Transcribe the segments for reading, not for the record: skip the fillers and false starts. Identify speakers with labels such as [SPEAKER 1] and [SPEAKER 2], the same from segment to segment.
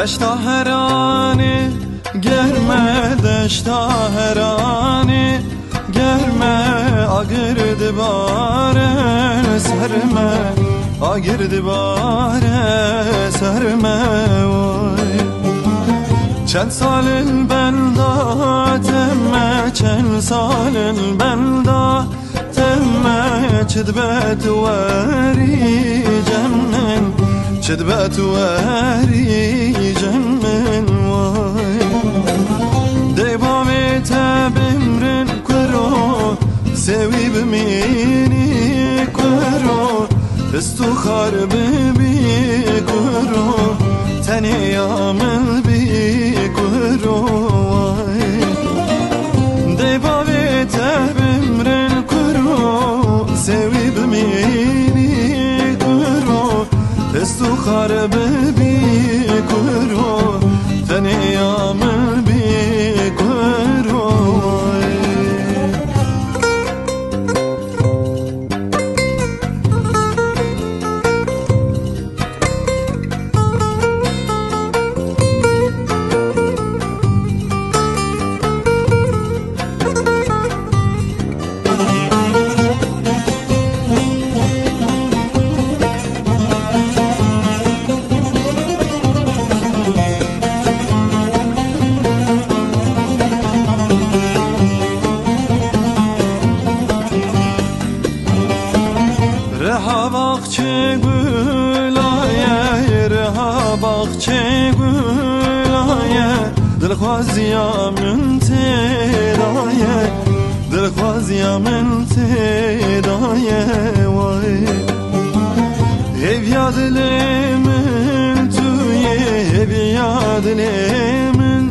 [SPEAKER 1] دشتا هرانه گرمه دشتا هرانه گرمه آگرد باره سرمه آگرد باره سرمه چند سال البلدا تمه چند سال البلدا تمه چدبت واری جمن چدبت واری جمن وای دیبامی تبمرن کرو سوی بمینی کرو استو خار ببی کرو تنی عمل بی کرو وای دیبامی تبمرن کرو سوی بمینی کرو استو خار ببی کرو تنی عمل بی کرو Bahçe gülaye, reha bahçe gülaye, dilxwaziya min tedaye, dilxwaziya min tedaye vay. Ev yadlimin tuye, ev yadlimin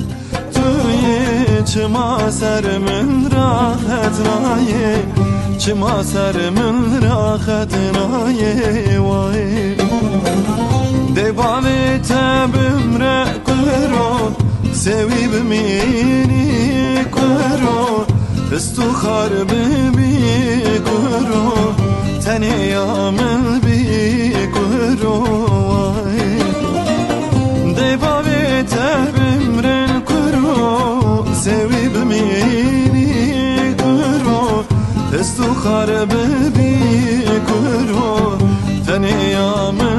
[SPEAKER 1] tuye, çıma sermin rahat naye. چما سر من راحت نایه وای دیوانه تبم را کرو سوی بمینی کرو استو خار ببی کرو تنی عمل بی کرو وای دیوانه تبم را کرو سوی بمینی استو خار ببی کرو تنی عمل